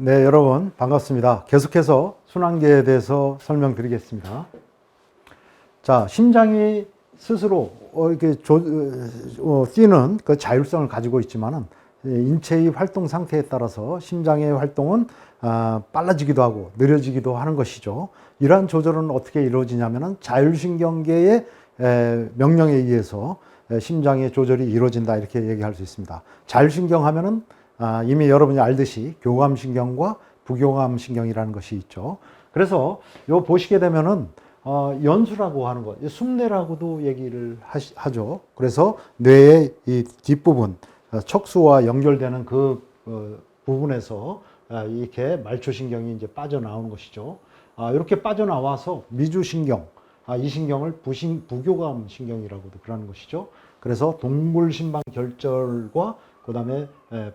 네, 여러분 반갑습니다. 계속해서 순환계에 대해서 설명드리겠습니다. 자, 심장이 스스로 이렇게 뛰는 그 자율성을 가지고 있지만은 인체의 활동 상태에 따라서 심장의 활동은 빨라지기도 하고 느려지기도 하는 것이죠. 이러한 조절은 어떻게 이루어지냐면은 자율신경계의 명령에 의해서 심장의 조절이 이루어진다 이렇게 얘기할 수 있습니다. 자율신경 하면은 이미 여러분이 알듯이 교감신경과 부교감신경이라는 것이 있죠. 그래서 요 보시게 되면은 연수라고 하는 것, 숨내라고도 얘기를 하죠. 그래서 뇌의 이 뒷부분, 척수와 연결되는 그 부분에서 이렇게 말초신경이 이제 빠져나오는 것이죠. 이렇게 빠져나와서 미주신경, 이 신경을 부교감신경이라고도 그러는 것이죠. 그래서 동물신방결절과 그 다음에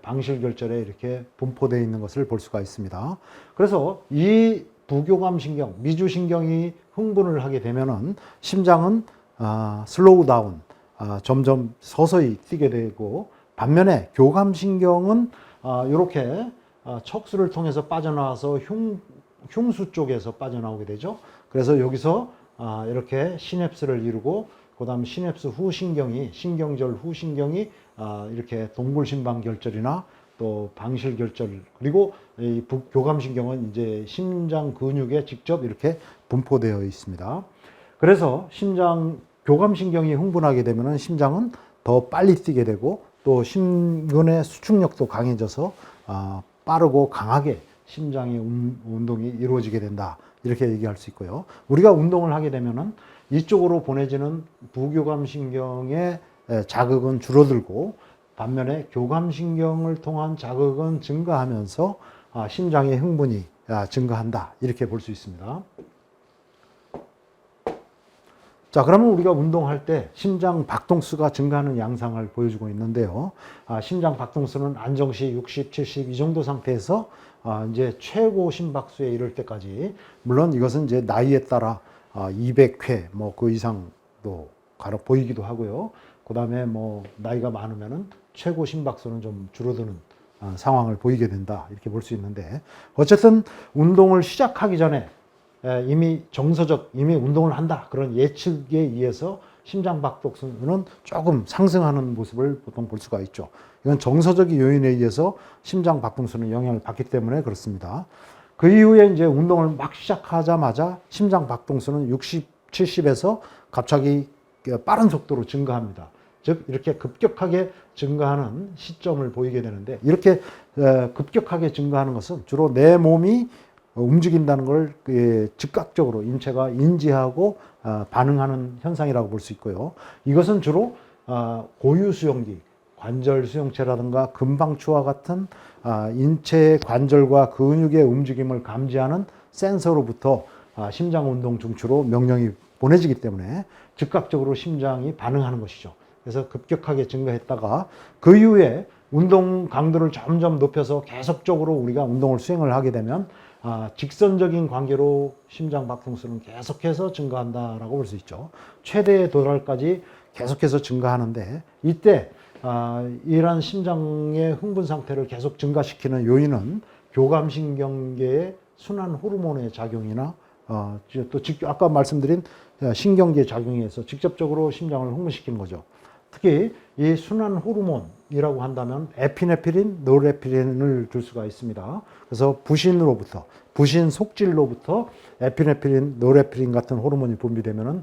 방실결절에 이렇게 분포되어 있는 것을 볼 수가 있습니다. 그래서 이 부교감신경, 미주신경이 흥분을 하게 되면은 심장은 슬로우 다운, 점점 서서히 뛰게 되고, 반면에 교감신경은 이렇게 척수를 통해서 빠져나와서 흉수 쪽에서 빠져나오게 되죠. 그래서 여기서 이렇게 시냅스를 이루고, 그 다음 시냅스 후신경이, 신경절 후신경이 이렇게 동물신방결절이나 또 방실결절, 그리고 이 교감신경은 이제 심장 근육에 직접 이렇게 분포되어 있습니다. 그래서 교감신경이 흥분하게 되면 심장은 더 빨리 뛰게 되고, 또 심근의 수축력도 강해져서 빠르고 강하게 심장의 운동이 이루어지게 된다 이렇게 얘기할 수 있고요. 우리가 운동을 하게 되면은 이쪽으로 보내지는 부교감신경의 자극은 줄어들고, 반면에 교감신경을 통한 자극은 증가하면서 심장의 흥분이 증가한다 이렇게 볼 수 있습니다. 자, 그러면 우리가 운동할 때 심장 박동수가 증가하는 양상을 보여주고 있는데요. 심장 박동수는 안정시 60, 70 이 정도 상태에서 이제 최고 심박수에 이를 때까지, 물론 이것은 이제 나이에 따라 200회 뭐 그 이상도 간혹 보이기도 하고요. 그 다음에 뭐 나이가 많으면은 최고 심박수는 좀 줄어드는 상황을 보이게 된다 이렇게 볼 수 있는데, 어쨌든 운동을 시작하기 전에 이미 이미 운동을 한다 그런 예측에 의해서 심장 박동수는 조금 상승하는 모습을 보통 볼 수가 있죠. 이건 정서적인 요인에 의해서 심장 박동수는 영향을 받기 때문에 그렇습니다. 그 이후에 이제 운동을 막 시작하자마자 심장 박동수는 60, 70에서 갑자기 빠른 속도로 증가합니다. 즉 이렇게 급격하게 증가하는 시점을 보이게 되는데, 이렇게 급격하게 증가하는 것은 주로 내 몸이 움직인다는 걸 즉각적으로 인체가 인지하고 반응하는 현상이라고 볼 수 있고요. 이것은 주로 고유 수용기, 관절 수용체라든가 금방추와 같은 인체의 관절과 근육의 움직임을 감지하는 센서로부터 심장 운동 중추로 명령이 보내지기 때문에 즉각적으로 심장이 반응하는 것이죠. 그래서 급격하게 증가했다가 그 이후에 운동 강도를 점점 높여서 계속적으로 우리가 운동을 수행을 하게 되면 직선적인 관계로 심장 박동수는 계속해서 증가한다라고 볼 수 있죠. 최대의 도달까지 계속해서 증가하는데, 이때 이러한 심장의 흥분 상태를 계속 증가시키는 요인은 교감신경계의 순환 호르몬의 작용이나 또 아까 말씀드린 신경계 작용에 의해서 직접적으로 심장을 흥분시키는 거죠. 특히 이 순환 호르몬이라고 한다면 에피네프린, 노르에피린을 줄 수가 있습니다. 그래서 부신 속질로부터 에피네프린, 노르에피린 같은 호르몬이 분비되면은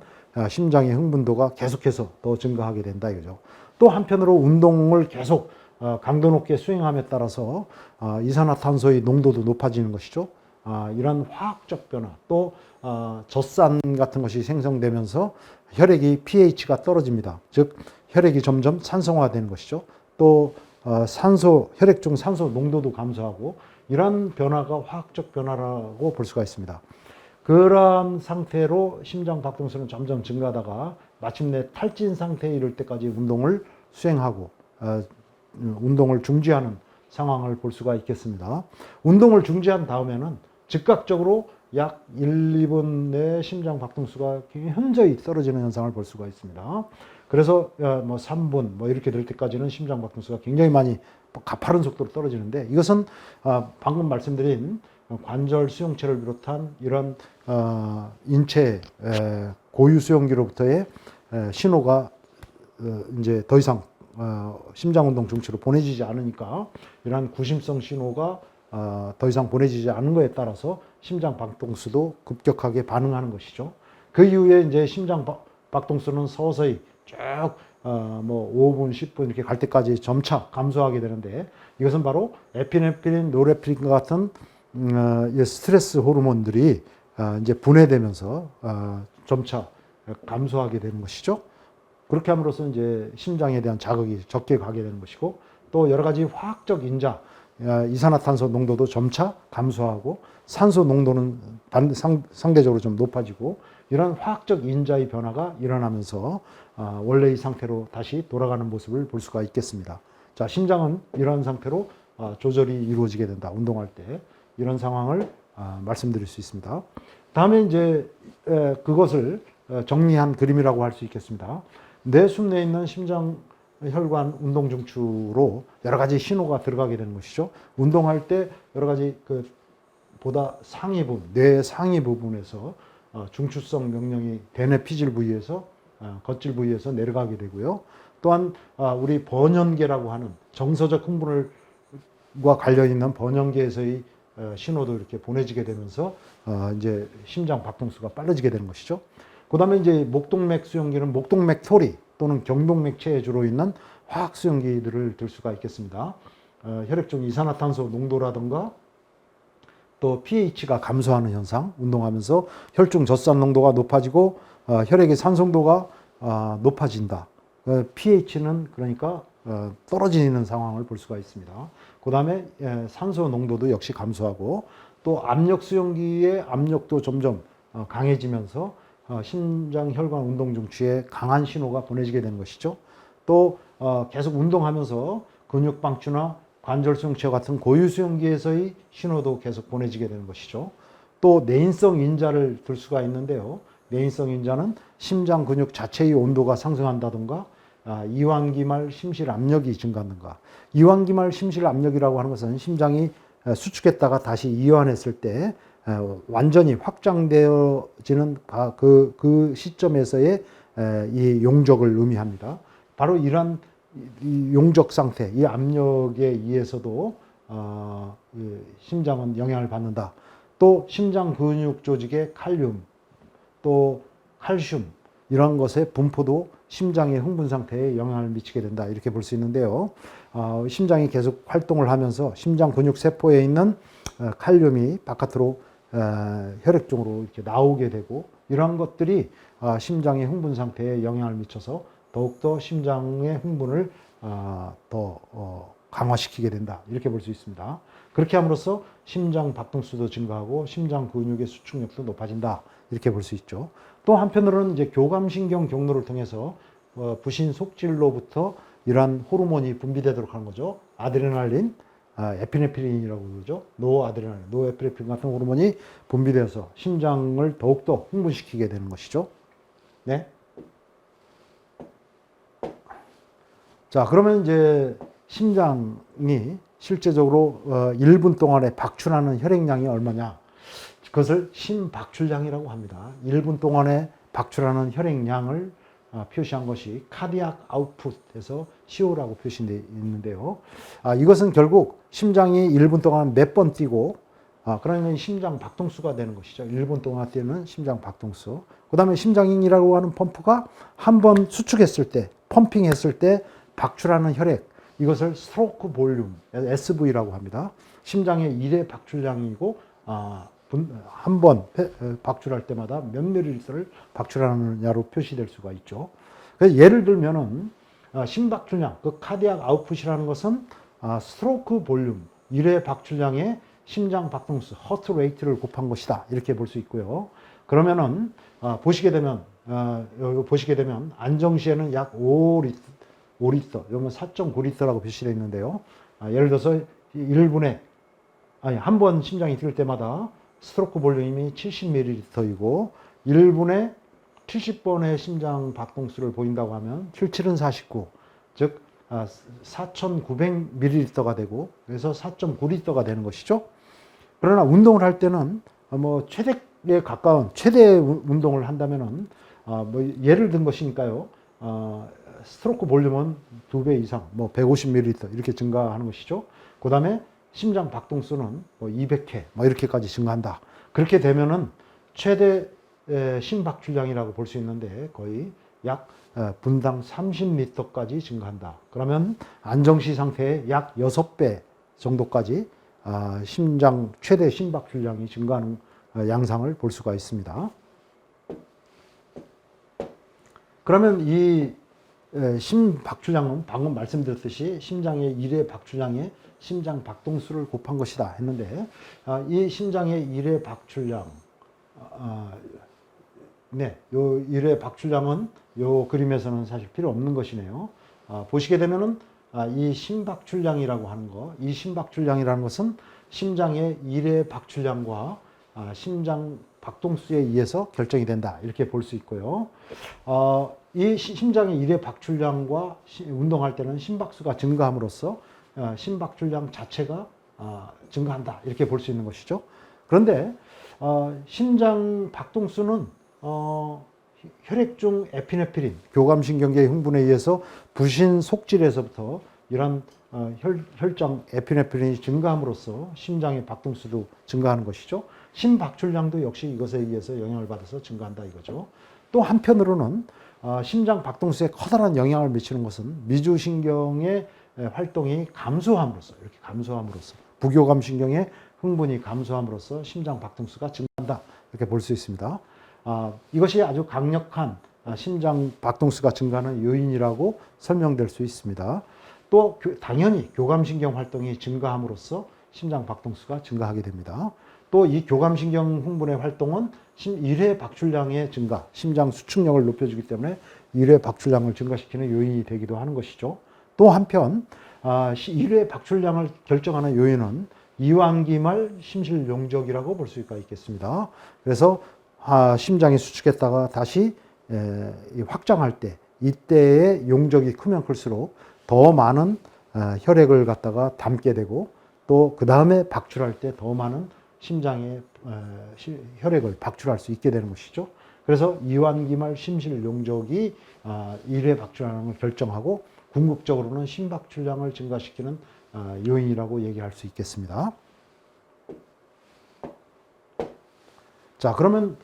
심장의 흥분도가 계속해서 더 증가하게 된다 이거죠. 또 한편으로 운동을 계속 강도 높게 수행함에 따라서 이산화탄소의 농도도 높아지는 것이죠. 이런 화학적 변화, 또 젖산 같은 것이 생성되면서 혈액이 pH가 떨어집니다. 즉 혈액이 점점 산성화되는 것이죠. 또 혈액 중 산소 농도도 감소하고, 이러한 변화가 화학적 변화라고 볼 수가 있습니다. 그러한 상태로 심장 박동수는 점점 증가하다가 마침내 탈진 상태에 이를 때까지 운동을 수행하고 운동을 중지하는 상황을 볼 수가 있겠습니다. 운동을 중지한 다음에는 즉각적으로 약 1, 2분 내에 심장 박동수가 현저히 떨어지는 현상을 볼 수가 있습니다. 그래서 뭐 3분 뭐 이렇게 될 때까지는 심장 박동수가 굉장히 많이 가파른 속도로 떨어지는데 이것은 방금 말씀드린 관절 수용체를 비롯한 이런 인체 고유 수용기로부터의 신호가 이제 더 이상 심장운동 중추로 보내지지 않으니까 이러한 구심성 신호가 더 이상 보내지지 않은 것에 따라서 심장 박동수도 급격하게 반응하는 것이죠. 그 이후에 이제 심장 박동수는 서서히 쭉 뭐 5분, 10분 이렇게 갈 때까지 점차 감소하게 되는데 이것은 바로 에피네프린, 노르에프린 같은 스트레스 호르몬들이 이제 분해되면서 점차 감소하게 되는 것이죠. 그렇게 함으로써 이제 심장에 대한 자극이 적게 가게 되는 것이고 또 여러 가지 화학적 인자, 이산화탄소 농도도 점차 감소하고 산소 농도는 상대적으로 좀 높아지고 이런 화학적 인자의 변화가 일어나면서 원래의 상태로 다시 돌아가는 모습을 볼 수가 있겠습니다. 자, 심장은 이런 상태로 조절이 이루어지게 된다. 운동할 때 이런 상황을 말씀드릴 수 있습니다. 다음에 이제 그것을 정리한 그림이라고 할 수 있겠습니다. 내 숨내에 있는 심장 혈관 운동 중추로 여러 가지 신호가 들어가게 되는 것이죠. 운동할 때 여러 가지 보다 상위 부분, 뇌 상위 부분에서 중추성 명령이 대뇌 피질 부위에서 겉질 부위에서 내려가게 되고요. 또한 우리 번연계라고 하는 정서적 흥분과 관련 있는 번연계에서의 신호도 이렇게 보내지게 되면서 이제 심장 박동수가 빨라지게 되는 것이죠. 그 다음에 이제 목동맥 수용기는 목동맥 소리 또는 경동맥체에 주로 있는 화학 수용기들을 들 수가 있겠습니다. 혈액 중 이산화탄소 농도라든가 또 pH가 감소하는 현상, 운동하면서 혈중 젖산 농도가 높아지고 혈액의 산성도가 높아진다. pH는 그러니까 떨어지는 상황을 볼 수가 있습니다. 그 다음에 산소 농도도 역시 감소하고 또 압력 수용기의 압력도 점점 강해지면서 심장 혈관 운동 중추에 강한 신호가 보내지게 되는 것이죠. 또 계속 운동하면서 근육 방추나 관절 수용체 같은 고유 수용기에서의 신호도 계속 보내지게 되는 것이죠. 또 내인성 인자를 들 수가 있는데요. 내인성 인자는 심장 근육 자체의 온도가 상승한다든가 이완기말 심실 압력이 증가한다든가. 이완기말 심실 압력이라고 하는 것은 심장이 수축했다가 다시 이완했을 때 완전히 확장되어지는 그 시점에서의 이 용적을 의미합니다. 바로 이러한 이 용적 상태, 이 압력에 의해서도 심장은 영향을 받는다. 또 심장 근육 조직의 칼륨, 또 칼슘 이런 것의 분포도 심장의 흥분 상태에 영향을 미치게 된다. 이렇게 볼 수 있는데요. 심장이 계속 활동을 하면서 심장 근육 세포에 있는 칼륨이 바깥으로 혈액 중으로 이렇게 나오게 되고 이러한 것들이 심장의 흥분 상태에 영향을 미쳐서 더욱더 심장의 흥분을 더 강화시키게 된다. 이렇게 볼 수 있습니다. 그렇게 함으로써 심장 박동수도 증가하고 심장 근육의 수축력도 높아진다. 이렇게 볼 수 있죠. 또 한편으로는 이제 교감신경 경로를 통해서 부신 속질로부터 이러한 호르몬이 분비되도록 하는 거죠. 아드레날린, 에피네프린이라고 그러죠. 노아드레날린, 노에피네프린 같은 호르몬이 분비되어서 심장을 더욱더 흥분시키게 되는 것이죠. 네. 자, 그러면 이제 심장이 실제적으로 1분 동안에 박출하는 혈액량이 얼마냐? 그것을 심박출량이라고 합니다. 1분 동안에 박출하는 혈액량을 표시한 것이 카디악 아웃풋에서 CO라고 표시되어 있는데요. 이것은 결국 심장이 1분 동안 몇 번 뛰고 그러면 심장 박동수가 되는 것이죠. 1분 동안 뛰는 심장 박동수. 그 다음에 심장이라고 하는 펌프가 한 번 수축했을 때, 펌핑했을 때 박출하는 혈액, 이것을 스트로크 볼륨, SV라고 합니다. 심장의 1회 박출량이고 한 번 박출할 때마다 몇 밀리리터를 박출하느냐로 표시될 수가 있죠. 그래서 예를 들면은 심박출량, 그 카디악 아웃풋이라는 것은 스트로크 볼륨, 1회 박출량의 심장 박동수, 허트 레이트를 곱한 것이다. 이렇게 볼 수 있고요. 그러면은 보시게 되면 안정시에는 약 5리터, 이러면 4.9리터라고 표시되어 있는데요. 예를 들어서 1분에 한 번 심장이 뛸 때마다 스트로크 볼륨이 70ml이고 1분에 70번의 심장 박동수를 보인다고 하면 77은 49, 즉 4,900ml가 되고 그래서 4.9L가 되는 것이죠. 그러나 운동을 할 때는 뭐 최대에 가까운 최대 운동을 한다면은 뭐 예를 든 것이니까요. 스트로크 볼륨은 2배 이상, 뭐 150ml 이렇게 증가하는 것이죠. 그 다음에 심장 박동수는 뭐 200회, 뭐 이렇게까지 증가한다. 그렇게 되면은 최대 심박출량이라고 볼 수 있는데 거의 약 분당 30리터까지 증가한다. 그러면 안정시 상태의 약 6배 정도까지 심장 최대 심박출량이 증가하는 양상을 볼 수가 있습니다. 그러면 이 심박출량은 방금 말씀드렸듯이 심장의 1회 박출량에 심장 박동수를 곱한 것이다 했는데 이 심장의 1회 박출량 네, 요 1회 박출량은 요 그림에서는 사실 필요 없는 것이네요. 보시게 되면은 이 심박출량이라고 하는 거, 이 심박출량이라는 것은 심장의 1회 박출량과 심장 박동수에 의해서 결정이 된다. 이렇게 볼 수 있고요. 이 심장의 1회 박출량과 운동할 때는 심박수가 증가함으로써 심박출량 자체가 증가한다. 이렇게 볼 수 있는 것이죠. 그런데 심장 박동수는 혈액 중 에피네프린, 교감신경계 흥분에 의해서 부신 속질에서부터 이런 혈장 에피네프린이 증가함으로써 심장의 박동수도 증가하는 것이죠. 심박출량도 역시 이것에 의해서 영향을 받아서 증가한다 이거죠. 또 한편으로는 심장 박동수에 커다란 영향을 미치는 것은 미주신경의 활동이 감소함으로써 이렇게 감소함으로써 부교감신경의 흥분이 감소함으로써 심장 박동수가 증가한다 이렇게 볼 수 있습니다. 이것이 아주 강력한 심장 박동수가 증가하는 요인이라고 설명될 수 있습니다. 또 당연히 교감신경 활동이 증가함으로써 심장 박동수가 증가하게 됩니다. 또 이 교감신경 흥분의 활동은 1회 박출량의 증가, 심장 수축력을 높여주기 때문에 1회 박출량을 증가시키는 요인이 되기도 하는 것이죠. 또 한편 1회 박출량을 결정하는 요인은 이완기말 심실용적이라고 볼 수가 있겠습니다. 그래서 심장이 수축했다가 다시 확장할 때 이때의 용적이 크면 클수록 더 많은 혈액을 갖다가 담게 되고 또 그 다음에 박출할 때 더 많은 심장의 혈액을 박출할 수 있게 되는 것이죠. 그래서 이완기말 심실용적이 1회 박출하는 걸 결정하고 궁극적으로는 심박출량을 증가시키는 요인이라고 얘기할 수 있겠습니다. 자, 그러면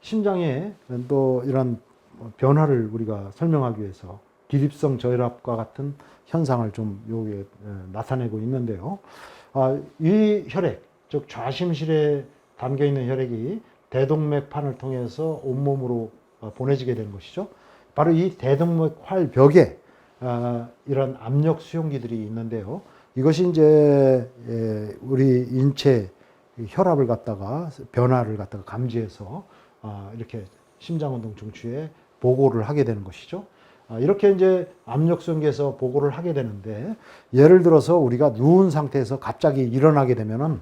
심장의 또 이런 변화를 우리가 설명하기 위해서 기립성 저혈압과 같은 현상을 좀 여기에 나타내고 있는데요. 이 혈액, 즉 좌심실에 담겨 있는 혈액이 대동맥판을 통해서 온몸으로 보내지게 되는 것이죠. 바로 이 대동맥 활벽에 이런 압력 수용기들이 있는데요. 이것이 이제 우리 인체 혈압을 갖다가 변화를 갖다가 감지해서 이렇게 심장운동 중추에 보고를 하게 되는 것이죠. 이렇게 이제 압력 수용기에서 보고를 하게 되는데 예를 들어서 우리가 누운 상태에서 갑자기 일어나게 되면은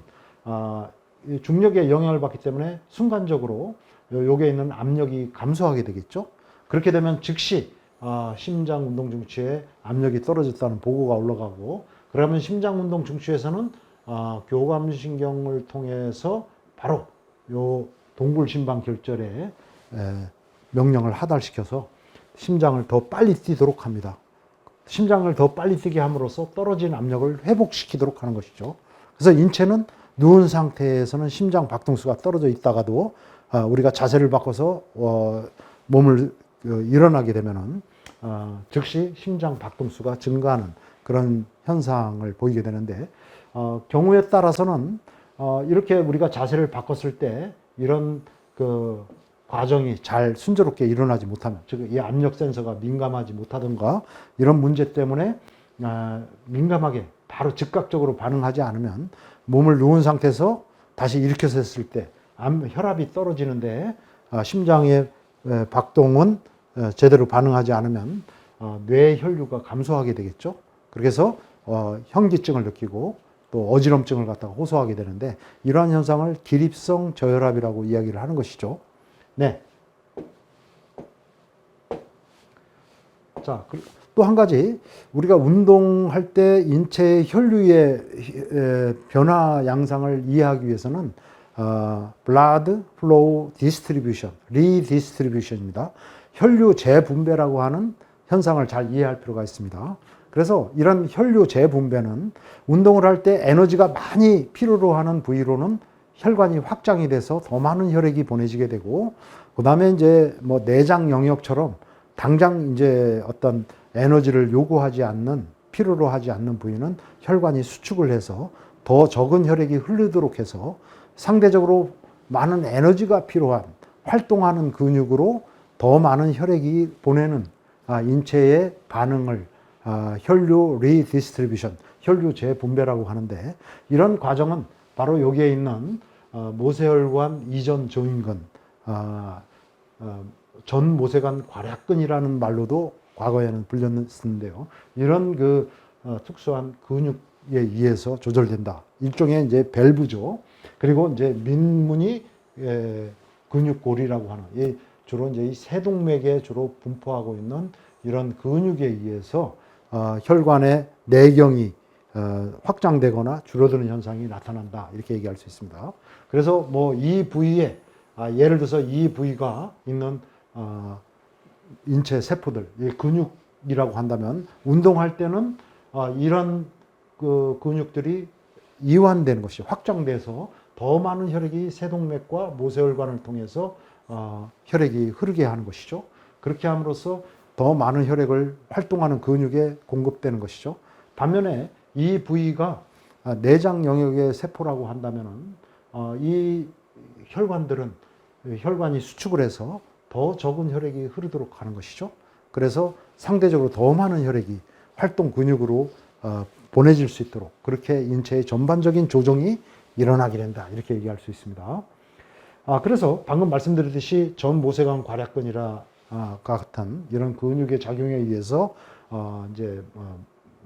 중력의 영향을 받기 때문에 순간적으로 여기에 있는 압력이 감소하게 되겠죠. 그렇게 되면 즉시 심장 운동 중추에 압력이 떨어졌다는 보고가 올라가고 그러면 심장 운동 중추에서는 교감신경을 통해서 바로 요 동굴심방 결절에 명령을 하달시켜서 심장을 더 빨리 뛰도록 합니다. 심장을 더 빨리 뛰게 함으로써 떨어진 압력을 회복시키도록 하는 것이죠. 그래서 인체는 누운 상태에서는 심장 박동수가 떨어져 있다가도 우리가 자세를 바꿔서 몸을 일어나게 되면은 즉시 심장 박동수가 증가하는 그런 현상을 보이게 되는데 경우에 따라서는 이렇게 우리가 자세를 바꿨을 때 이런 그 과정이 잘 순조롭게 일어나지 못하면 즉 이 압력 센서가 민감하지 못하든가 이런 문제 때문에 민감하게 바로 즉각적으로 반응하지 않으면 몸을 누운 상태에서 다시 일으켜서 했을 때 혈압이 떨어지는데 심장의 박동은 제대로 반응하지 않으면 뇌 혈류가 감소하게 되겠죠. 그래서 현기증을 느끼고 또 어지럼증을 갖다가 호소하게 되는데 이러한 현상을 기립성 저혈압이라고 이야기를 하는 것이죠. 네. 자, 또 한 가지 우리가 운동할 때 인체의 혈류의 변화 양상을 이해하기 위해서는 blood flow distribution, redistribution입니다. 혈류 재분배라고 하는 현상을 잘 이해할 필요가 있습니다. 그래서 이런 혈류 재분배는 운동을 할 때 에너지가 많이 필요로 하는 부위로는 혈관이 확장이 돼서 더 많은 혈액이 보내지게 되고, 그 다음에 이제 뭐 내장 영역처럼 당장 이제 어떤 에너지를 요구하지 않는, 필요로 하지 않는 부위는 혈관이 수축을 해서 더 적은 혈액이 흐르도록 해서 상대적으로 많은 에너지가 필요한 활동하는 근육으로 더 많은 혈액이 보내는 인체의 반응을 혈류 리디스트리뷰션, 혈류 재분배라고 하는데, 이런 과정은 바로 여기에 있는 모세혈관 이전 조인근, 전 모세관 괄약근이라는 말로도 과거에는 불렸는데요. 이런 그 특수한 근육에 의해서 조절된다. 일종의 이제 밸브죠. 그리고 이제 민문이 근육골이라고 하는, 주로 이제 이 세동맥에 주로 분포하고 있는 이런 근육에 의해서 혈관의 내경이 확장되거나 줄어드는 현상이 나타난다. 이렇게 얘기할 수 있습니다. 그래서 뭐 이 부위에 예를 들어서 이 부위가 있는 인체 세포들, 근육이라고 한다면 운동할 때는 이런 그 근육들이 이완되는 것이 확장돼서 더 많은 혈액이 세동맥과 모세혈관을 통해서 혈액이 흐르게 하는 것이죠. 그렇게 함으로써 더 많은 혈액을 활동하는 근육에 공급되는 것이죠. 반면에 이 부위가 내장 영역의 세포라고 한다면은 이 혈관들은 혈관이 수축을 해서 더 적은 혈액이 흐르도록 하는 것이죠. 그래서 상대적으로 더 많은 혈액이 활동 근육으로 보내질 수 있도록 그렇게 인체의 전반적인 조정이 일어나게 된다. 이렇게 얘기할 수 있습니다. 그래서 방금 말씀드렸듯이 전 모세관 괄약근이라 같은 이런 근육의 작용에 의해서 이제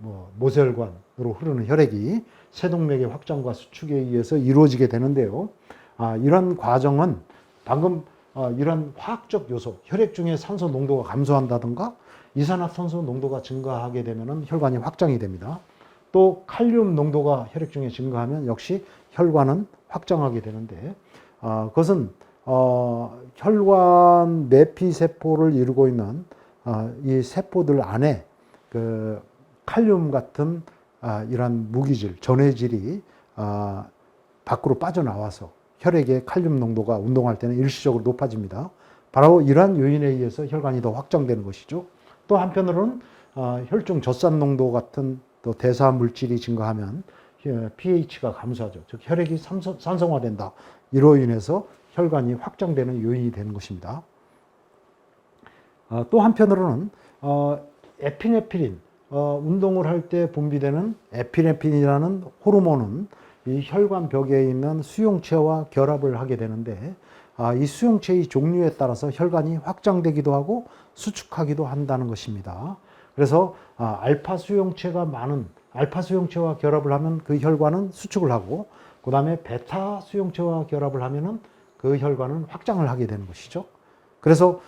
뭐 모세혈관으로 흐르는 혈액이 세동맥의 확장과 수축에 의해서 이루어지게 되는데요. 이런 과정은 방금 이런 화학적 요소, 혈액 중에 산소 농도가 감소한다든가 이산화탄소 농도가 증가하게 되면 혈관이 확장이 됩니다. 또 칼륨 농도가 혈액 중에 증가하면 역시 혈관은 확장하게 되는데, 그것은 혈관 내피 세포를 이루고 있는 이 세포들 안에 그 칼륨 같은 이런 무기질, 전해질이 밖으로 빠져나와서 혈액의 칼륨 농도가 운동할 때는 일시적으로 높아집니다. 바로 이러한 요인에 의해서 혈관이 더 확장되는 것이죠. 또 한편으로는 혈중 젖산 농도 같은 또 대사 물질이 증가하면 pH가 감소하죠. 즉 혈액이 산성화된다. 이로 인해서 혈관이 확장되는 요인이 되는 것입니다. 또 한편으로는 에피네프린, 운동을 할 때 분비되는 에피네프린이라는 호르몬은 이 혈관 벽에 있는 수용체와 결합을 하게 되는데, 이 수용체의 종류에 따라서 혈관이 확장되기도 하고 수축하기도 한다는 것입니다. 그래서 알파 수용체가 많은 알파 수용체와 결합을 하면 그 혈관은 수축을 하고, 그 다음에 베타 수용체와 결합을 하면은 그 혈관은 확장을 하게 되는 것이죠. 그래서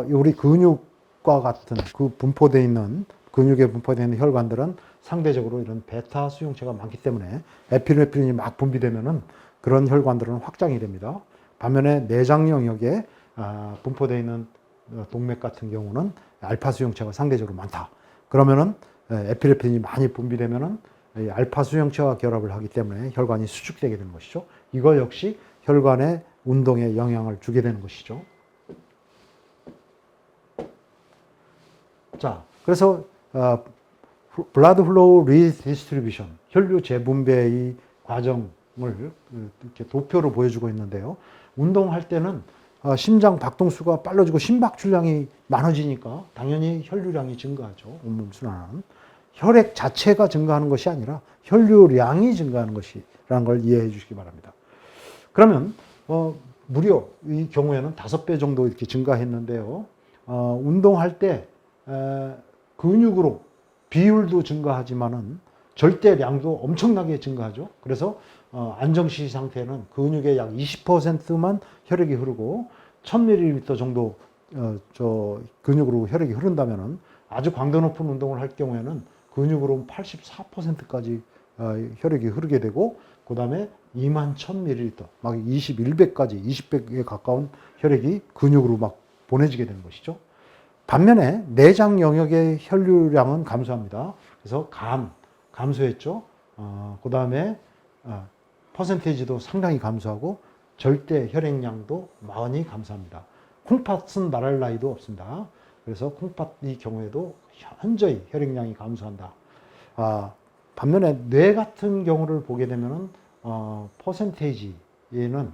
우리 근육과 같은 그 분포되어 있는 근육에 분포되어 있는 혈관들은 상대적으로 이런 베타 수용체가 많기 때문에 에피네프린이 막 분비되면은 그런 혈관들은 확장이 됩니다. 반면에 내장 영역에 분포되어 있는 동맥 같은 경우는 알파 수용체가 상대적으로 많다. 그러면은 에피네프린이 많이 분비되면은 알파 수용체와 결합을 하기 때문에 혈관이 수축되게 되는 것이죠. 이거 역시 혈관의 운동에 영향을 주게 되는 것이죠. 자, 그래서 blood flow redistribution, 혈류 재분배의 과정을 이렇게 도표로 보여주고 있는데요. 운동할 때는 심장 박동수가 빨라지고 심박 출량이 많아지니까 당연히 혈류량이 증가하죠. 온몸 순환은. 혈액 자체가 증가하는 것이 아니라 혈류량이 증가하는 것이라는 걸 이해해 주시기 바랍니다. 그러면 무려 이 경우에는 5배 정도 이렇게 증가했는데요. 운동할 때 근육으로 비율도 증가하지만은 절대량도 엄청나게 증가하죠. 그래서 안정시 상태는 근육의 약 20%만 혈액이 흐르고 1000ml 정도 저 근육으로 혈액이 흐른다면은 아주 강도 높은 운동을 할 경우에는 근육으로 84%까지 혈액이 흐르게 되고, 그 다음에 21,000ml, 막 21배까지 20배에 가까운 혈액이 근육으로 막 보내지게 되는 것이죠. 반면에 내장 영역의 혈류량은 감소합니다. 그래서 감소했죠. 그 다음에 퍼센테이지도 상당히 감소하고 절대 혈액량도 많이 감소합니다. 콩팥은 말할 나위도 없습니다. 그래서 콩팥의 경우에도 현저히 혈액량이 감소한다. 반면에 뇌 같은 경우를 보게 되면은 퍼센테이지는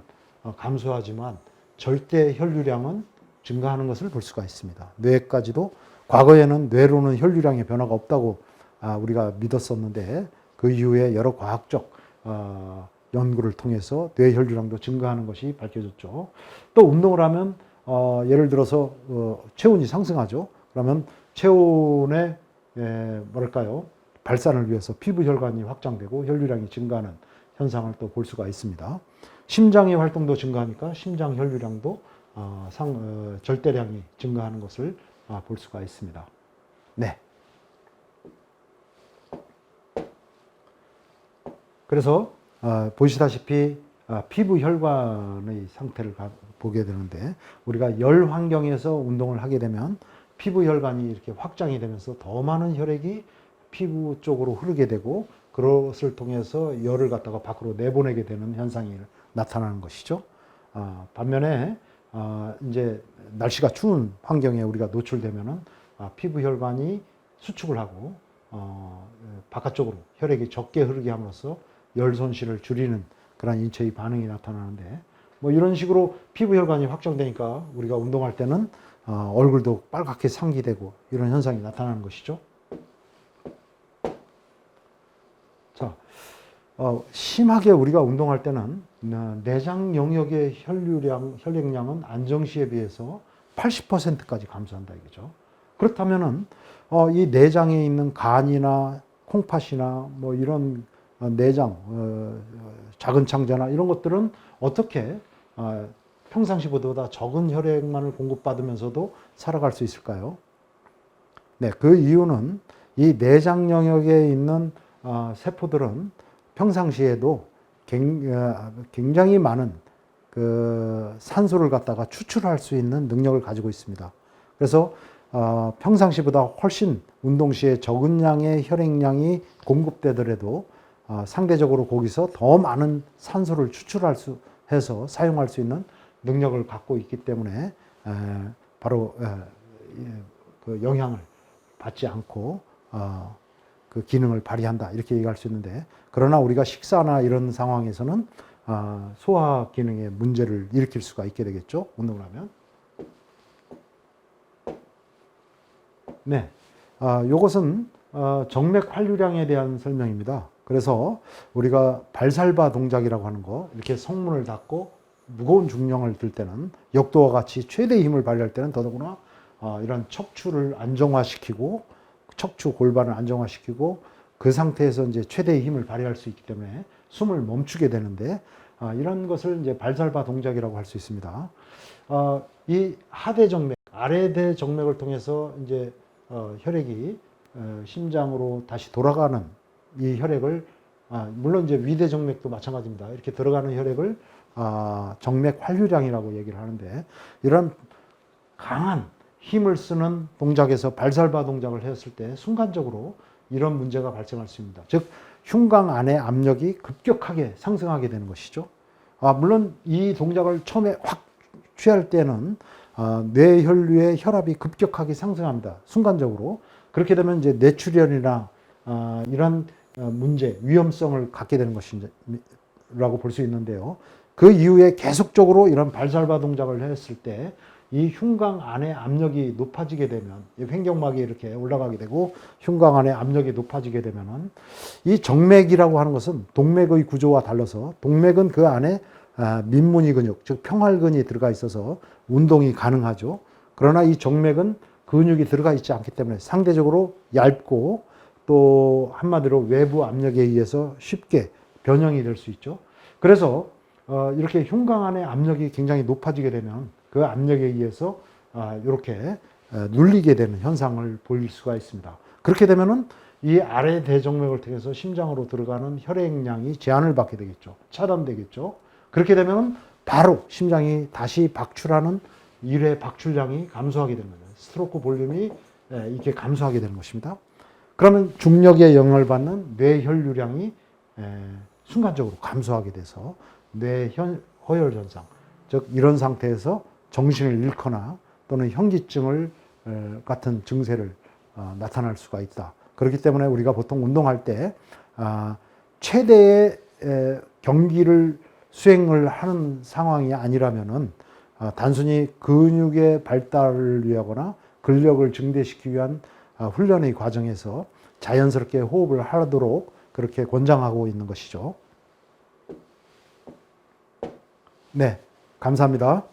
감소하지만 절대 혈류량은 증가하는 것을 볼 수가 있습니다. 뇌까지도 과거에는 뇌로는 혈류량의 변화가 없다고 우리가 믿었었는데, 그 이후에 여러 과학적 연구를 통해서 뇌 혈류량도 증가하는 것이 밝혀졌죠. 또 운동을 하면 예를 들어서 체온이 상승하죠. 그러면 체온의 뭐랄까요, 발산을 위해서 피부 혈관이 확장되고 혈류량이 증가하는 현상을 또 볼 수가 있습니다. 심장의 활동도 증가하니까 심장 혈류량도 절대량이 증가하는 것을 볼 수가 있습니다. 네. 그래서 보시다시피 피부 혈관의 상태를 보게 되는데, 우리가 열 환경에서 운동을 하게 되면 피부 혈관이 이렇게 확장이 되면서 더 많은 혈액이 피부 쪽으로 흐르게 되고, 그것을 통해서 열을 갖다가 밖으로 내보내게 되는 현상이 나타나는 것이죠. 반면에 이제 날씨가 추운 환경에 우리가 노출되면은 피부 혈관이 수축을 하고 바깥쪽으로 혈액이 적게 흐르게 함으로써 열 손실을 줄이는 그런 인체의 반응이 나타나는데, 뭐 이런 식으로 피부 혈관이 확장되니까 우리가 운동할 때는 얼굴도 빨갛게 상기되고 이런 현상이 나타나는 것이죠. 자, 심하게 우리가 운동할 때는 내장 영역의 혈액량은 안정시에 비해서 80%까지 감소한다 이거죠. 그렇다면은 이 내장에 있는 간이나 콩팥이나 뭐 이런 내장, 작은 창자나 이런 것들은 어떻게 평상시보다 적은 혈액만을 공급받으면서도 살아갈 수 있을까요? 네, 그 이유는 이 내장 영역에 있는 세포들은 평상시에도 굉장히 많은 그 산소를 갖다가 추출할 수 있는 능력을 가지고 있습니다. 그래서 평상시보다 훨씬 운동 시에 적은 양의 혈액량이 공급되더라도 상대적으로 거기서 더 많은 산소를 해서 사용할 수 있는 능력을 갖고 있기 때문에 바로 그 영향을 받지 않고 그 기능을 발휘한다 이렇게 얘기할 수 있는데, 그러나 우리가 식사나 이런 상황에서는 소화 기능에 문제를 일으킬 수가 있게 되겠죠, 운동을 하면. 네, 이것은 정맥 활류량에 대한 설명입니다. 그래서 우리가 발살바 동작이라고 하는 거, 이렇게 성문을 닫고 무거운 중량을 들 때는 역도와 같이 최대의 힘을 발휘할 때는 더더구나 이런 척추를 안정화시키고 척추 골반을 안정화시키고 그 상태에서 이제 최대의 힘을 발휘할 수 있기 때문에 숨을 멈추게 되는데, 이런 것을 이제 발살바 동작이라고 할 수 있습니다. 이 하대 정맥, 아래대 정맥을 통해서 이제 혈액이 심장으로 다시 돌아가는 이 혈액을, 물론 이제 위대 정맥도 마찬가지입니다. 이렇게 들어가는 혈액을 정맥 활류량이라고 얘기를 하는데, 이런 강한 힘을 쓰는 동작에서 발살바 동작을 했을 때 순간적으로 이런 문제가 발생할 수 있습니다. 즉 흉곽 안의 압력이 급격하게 상승하게 되는 것이죠. 물론 이 동작을 처음에 확 취할 때는 뇌혈류의 혈압이 급격하게 상승합니다. 순간적으로. 그렇게 되면 이제 뇌출혈이나 이런 문제, 위험성을 갖게 되는 것이라고 볼 수 있는데요. 그 이후에 계속적으로 이런 발살바 동작을 했을 때 이 흉곽 안의 압력이 높아지게 되면, 횡격막이 이렇게 올라가게 되고 흉곽 안의 압력이 높아지게 되면은, 이 정맥이라고 하는 것은 동맥의 구조와 달라서 동맥은 그 안에 민무니 근육, 즉 평활근이 들어가 있어서 운동이 가능하죠. 그러나 이 정맥은 근육이 들어가 있지 않기 때문에 상대적으로 얇고, 또 한마디로 외부 압력에 의해서 쉽게 변형이 될 수 있죠. 그래서 이렇게 흉곽 안의 압력이 굉장히 높아지게 되면 그 압력에 의해서 이렇게 눌리게 되는 현상을 보일 수가 있습니다. 그렇게 되면은 이 아래 대정맥을 통해서 심장으로 들어가는 혈액량이 제한을 받게 되겠죠. 차단되겠죠. 그렇게 되면 바로 심장이 다시 박출하는 1회 박출량이 감소하게 되는 거예요. 스트로크 볼륨이 이렇게 감소하게 되는 것입니다. 그러면 중력에 영향을 받는 뇌혈류량이 순간적으로 감소하게 돼서 뇌허혈 현상, 즉 이런 상태에서 정신을 잃거나 또는 현기증을 같은 증세를 나타날 수가 있다. 그렇기 때문에 우리가 보통 운동할 때 최대의 경기를 수행을 하는 상황이 아니라면은 단순히 근육의 발달을 위하거나 근력을 증대시키기 위한 훈련의 과정에서 자연스럽게 호흡을 하도록 그렇게 권장하고 있는 것이죠. 네, 감사합니다.